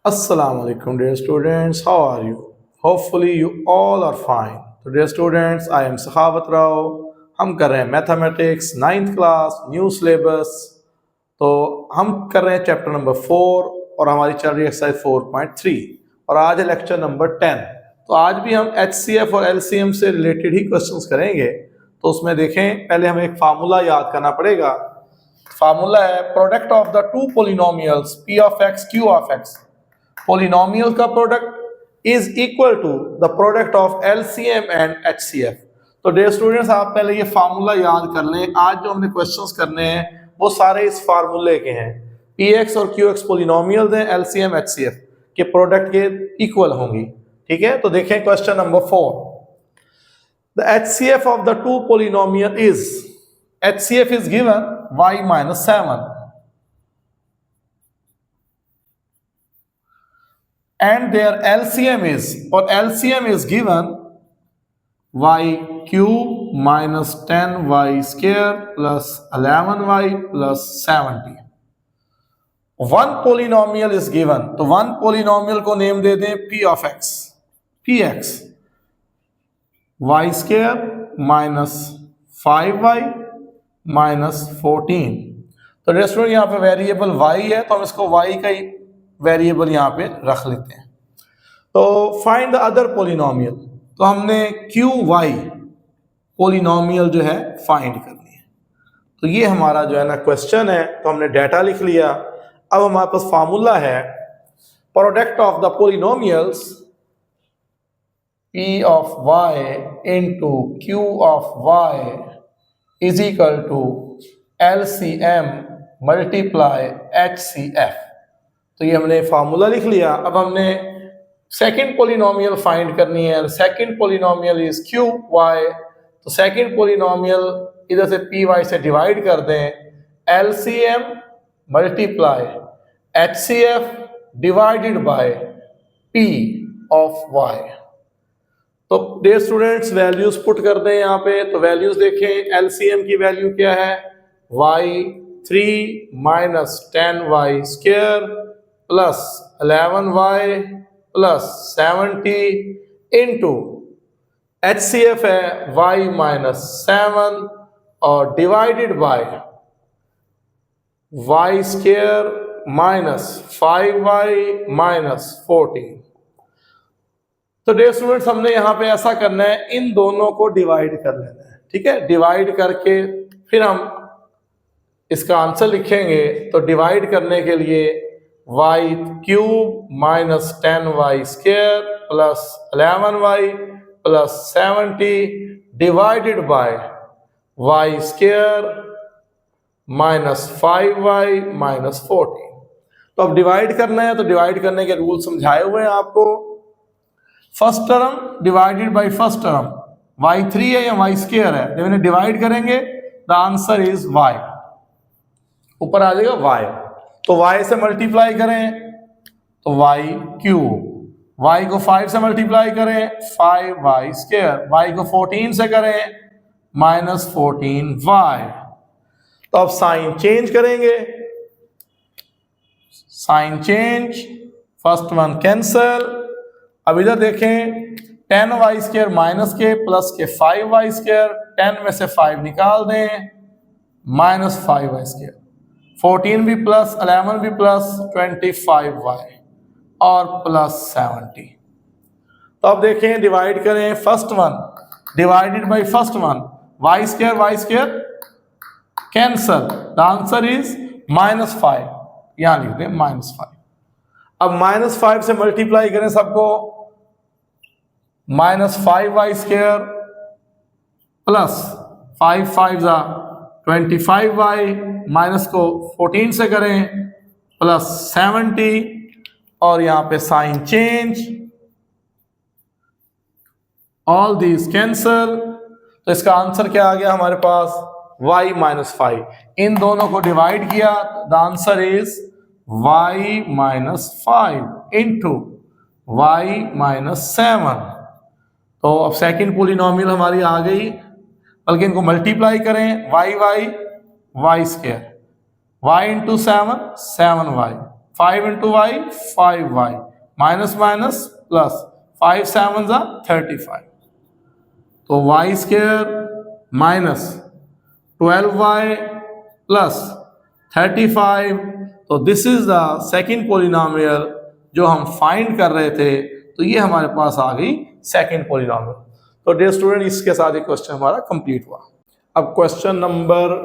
Assalamu alaikum dear students, how are you? Hopefully you all are fine. So dear students, I am Sakhavat Rao. हम कर रहे हैं mathematics 9th class new syllabus. तो हम कर रहे हैं चैप्टर नंबर 4 और हमारी चल रही है एक्सरसाइज 4.3 और आज है लेक्चर नंबर 10। तो आज भी हम HCF और LCM से रिलेटेड ही क्वेश्चंस करेंगे। तो उसमें देखें, पहले हमें एक फार्मूला याद करना पड़ेगा। फार्मूला है product of the two polynomials P of x Q of x। Polynomial का product is equal to the product of LCM and HCF। तो डियर स्टूडेंट्स, आप पहले ये फार्मूला याद कर लें। आज जो हमने क्वेश्चंस करने हैं वो सारे इस फार्मूले के हैं। Px और Qx पोलिनोमियल्स हैं, LCM HCF के प्रोडक्ट के इक्वल होंगी। ठीक है, तो देखें question number 4। The HCF of the to polynomial is, HCF is given y minus 7 and their LCM is, or LCM is given y cube minus 10y square plus 11y plus 70। One polynomial is given, तो one polynomial को name दे दें p of x, px y square minus 5y minus 14। तो restaurant यहाँ पे variable y है, तो हम इसको y का ही वेरिएबल यहाँ पे रख लेते हैं। तो फाइंड द अदर पोलिनोमियल, तो हमने क्यू वाई पोलिनोमियल जो है फाइंड करनी है। तो ये हमारा जो है ना क्वेश्चन है, तो हमने डाटा लिख लिया। अब हमारे पास फार्मूला है product of the polynomials P of y into Q of y is equal to LCM multiply HCF। तो ये हमने फार्मूला लिख लिया। अब हमने सेकंड पोलिनोमियल फाइंड करनी है। Second polynomial is Q Y, तो सेकंड पोलिनोमियल इधर से पी वाई से डिवाइड कर दें। LCM multiply HCF divided by P of Y. तो डियर स्टूडेंट्स, वैल्यूज पुट कर दें यहाँ पे। तो वैल्यूज देखें, एलसीएम की वैल्यू क्या है, Y 3 minus 10y square plus 11y plus 70 into HCF है y माइनस 7 और divided by y square minus 5y minus 14। तो डियर स्टूडेंट्स, हमने यहाँ पे ऐसा करना है, इन दोनों को डिवाइड कर लेना है। ठीक है, डिवाइड करके फिर हम इसका आंसर लिखेंगे। तो डिवाइड करने के लिए y cube minus 10y square plus 11y plus 70 divided by y square minus 5y minus 14। तो अब डिवाइड करना है, तो डिवाइड करने के रूल समझाए हुए हैं आपको। First term divided by first term, y3 है या y स्क्वायर है, जब इन्हें डिवाइड करेंगे द आंसर इज y, ऊपर आ जाएगा y। तो y से मल्टीप्लाई करें तो y क्यूब, y को 5 से मल्टीप्लाई करें 5y स्क्वायर, y को 14 से करें माइनस 14y। तो अब साइन चेंज करेंगे, sign change, first one cancel. अब इधर देखें, 10y स्क्वायर माइनस के प्लस के 5y स्क्वायर, 10 में से 5 निकाल दें माइनस 5y स्क्वायर, 14 भी प्लस 11 भी प्लस 25y और प्लस 70। तो अब देखें, डिवाइड करें, first one divided by first one, y square cancel, the answer is minus 5, यहां लिख दें माइनस 5। अब माइनस 5 से मल्टीप्लाई करें सबको, minus 5y square plus 5 5 25y, minus को 14 से करें प्लस 70 और यहां पे sign change, all these cancel. तो इसका आंसर क्या आ गया हमारे पास, y माइनस 5। इन दोनों को डिवाइड किया, the answer is y minus 5 into y minus 7। तो अब सेकंड पोलिनोमियल हमारी आ गई, बल्कि इनको मल्टीप्लाई करें, y square, y into 7 7y 5 into Y 5y minus minus plus 5 7 35 तो Y square minus 12y plus 35 तो this is the second polynomial जो हम फाइंड कर रहे थे। तो ये हमारे पास आ गई सेकंड पोलिनोमियल। तो डियर स्टूडेंट इसके साथ एक क्वेश्चन हमारा कंप्लीट हुआ। अब क्वेश्चन नंबर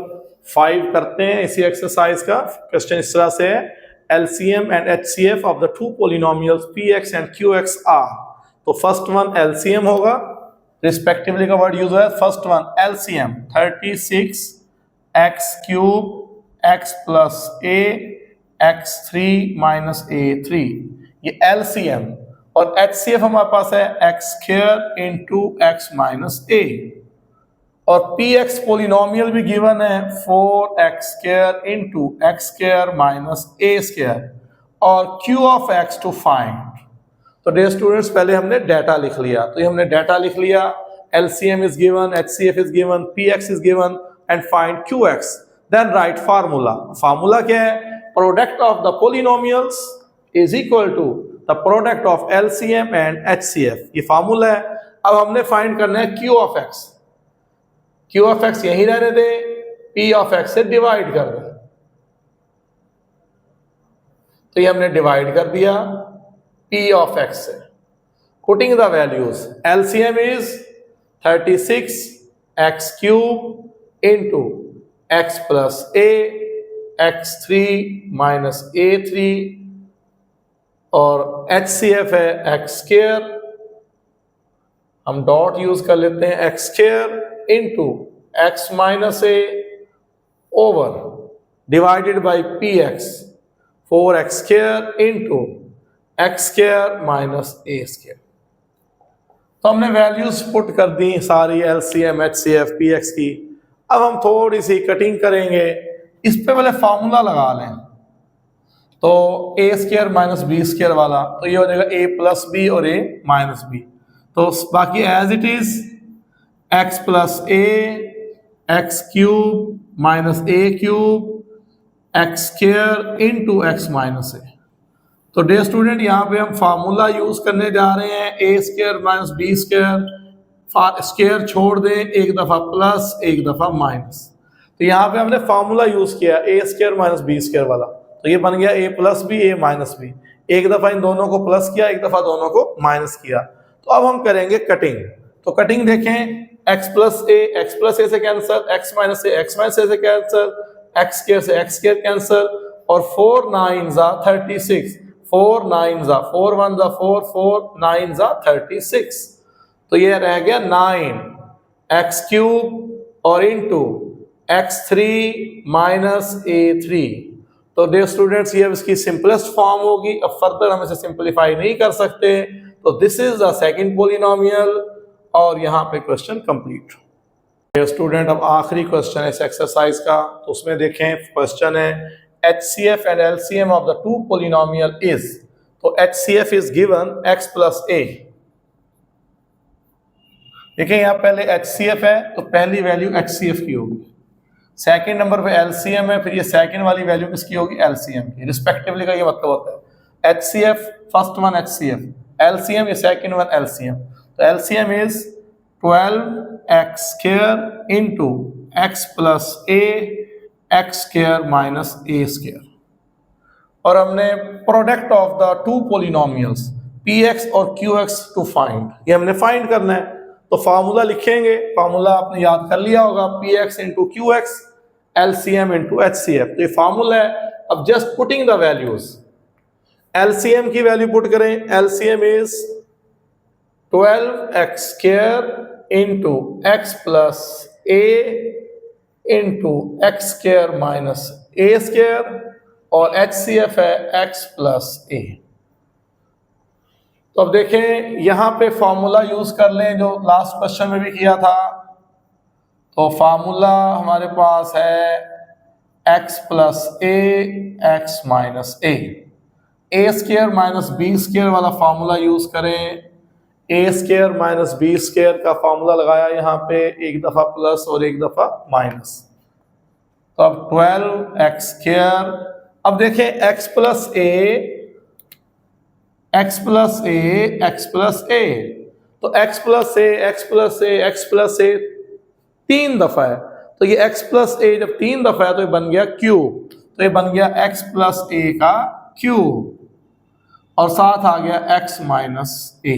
5 करते हैं इसी एक्सरसाइज का। क्वेश्चन इस तरह से है, LCM and HCF of the two polynomials px and qx are। तो फर्स्ट वन LCM होगा, रिस्पेक्टिवली का वर्ड यूज है। First one LCM 36 x cube x plus a x3 minus a3 ये LCM। और HCF हमारे पास है x square into x minus a। और px पोलिनोमियल भी गिवन है 4x square into x square minus a square और q of x to find. तो डियर स्टूडेंट्स पहले हमने डाटा लिख लिया। तो ये हमने डाटा लिख लिया, LCM is given, HCF is given, px is given and find qx। Then write formula. Formula क्या है? Product of the polynomials is equal to the product of LCM and HCF। ये फार्मूला है। अब हमने फाइंड करना है q of x। q of x यही रहने दे, p ऑफ x से डिवाइड कर दे। तो ये हमने डिवाइड कर दिया p ऑफ x से। Putting the values, LCM is 36 x cube into x plus a x3 minus a3 और HCF है x स्क्वायर, हम डॉट यूज कर लेते हैं, x square into x minus a over divided by px 4x square into x square minus a square. तो हमने values put कर दी सारी LCM HCF px की। अब हम थोड़ी सी कटिंग करेंगे, इस पे पहले फार्मूला लगा लें। तो a square minus b square वाला, तो ये हो जाएगा a प्लस b और a माइनस b। तो बाकी as it is x plus a x cube minus a cube x square into x minus a। तो डे स्टूडेंट यहाँ पे हम फार्मूला यूज करने जा रहे हैं, a square minus b square, square छोड़ दें, एक दफा प्लस एक दफा माइनस। तो यहाँ पे हमने फार्मूला यूज किया a square minus b square वाला। तो ये बन गया a plus b a minus b। एक दफा इन दोनों को प्लस किया, एक दफा दोनों को माइनस किया। तो अब हम करेंगे कटिंग। तो कटिंग देखें, x प्लस a से कैंसिल, x माइनस a से कैंसिल, x स्क्वायर से x स्क्वायर कैंसिल और 4 9 36, 4 9 4 1 4, 4 9 36। तो ये रह गया 9 x क्यूब और इंटू x3 माइनस a3। तो डे स्टूडेंट्स ये इसकी सिंपलेस्ट फॉर्म होगी। अब फर्दर हम इसे सिंपलीफाई नहीं कर सकते। तो this is the second polynomial और यहाँ पे क्वेश्चन कंप्लीट। स्टूडेंट अब आखिरी क्वेश्चन है इस एक्सरसाइज का। तो उसमें देखें, क्वेश्चन है HCF and LCM of the to polynomial is. तो HCF is given x plus a। देखें यहाँ पहले HCF है तो पहली वैल्यू HCF की होगी, सेकंड नंबर पे LCM है, फिर ये सेकंड वाली वैल्यू किसकी होगी? LCM की। रिस्पेक्टिवली का ये मतलब होता है HCF first one HCF, LCM ये सेकंड वन LCM। तो LCM is 12x square into x plus a x square minus a square. और हमने product of the two polynomials px और qx टू फाइंड, ये हमने फाइंड करना है। तो फार्मूला लिखेंगे, फार्मूला आपने याद कर लिया होगा, px into qx LCM into HCF। तो ये फार्मूला है। अब just putting the values, LCM की वैल्यू पुट करें, LCM is 12x square into x plus a into x square minus a square और HCF है x प्लस a। तो अब देखें यहाँ पे फॉर्मूला यूज कर लें जो लास्ट क्वेश्चन में भी किया था। तो फार्मूला हमारे पास है x plus a x minus a square minus b square वाला फार्मूला यूज करें। a square minus b square का फार्मूला लगाया यहाँ पे, एक दफा प्लस और एक दफा माइनस। तो अब 12x स्क्वायर अब देखें x प्लस ए, x प्लस ए, x प्लस ए, तो x प्लस ए, x प्लस ए, x प्लस ए 3 दफा है, तो ये x प्लस ए जब 3 दफा है तो ये बन गया क्यूब, तो ये बन गया x प्लस ए का क्यूब और साथ आ गया x माइनस ए।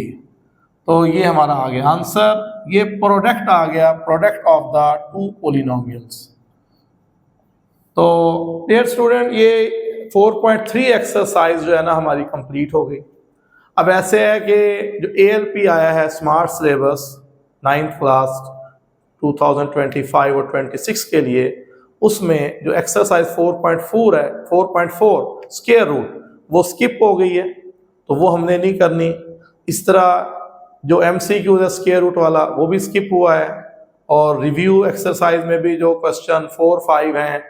तो ये हमारा आ गया आंसर, ये प्रोडक्ट आ गया, product of the two polynomials. तो डियर स्टूडेंट ये 4.3 एक्सरसाइज जो है ना हमारी कंप्लीट हो गई। अब ऐसे है कि जो ALP आया है स्मार्ट सिलेबस 9th क्लास 2025 और 26 के लिए, उसमें जो एक्सरसाइज 4.4 है, 4.4 स्क्वायर रूट, वो स्किप हो गई है, तो वो हमने नहीं करनी। इस तरह जो MCQ है स्क्वायर रूट वाला वो भी स्किप हुआ है, और रिव्यू एक्सरसाइज में भी जो क्वेश्चन 4, 5 हैं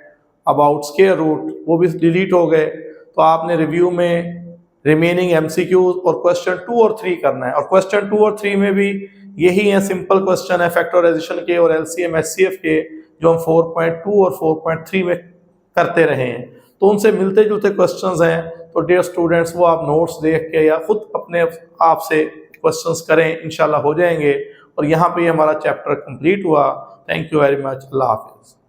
अबाउट स्क्वायर रूट वो भी डिलीट हो गए। तो आपने रिव्यू में रिमेनिंग MCQ और क्वेश्चन 2 और 3 करना है, और क्वेश्चन 2 और 3 में भी यही है, सिंपल क्वेश्चन है फैक्टराइजेशन के और LCM HCF के, जो हम 4.2 और 4.3 में करते रहे हैं, तो उनसे मिलते जुलते क्वेश्चंस हैं। तो डियर स्टूडेंट्स वो आप नोट्स देख के या खुद अपने आप से क्वेश्चंस करें, इंशाल्लाह हो जाएंगे। और यहाँ पे हमारा चैप्टर कंप्लीट हुआ। थैंक यू वेरी मच, अल्लाह हाफिज़।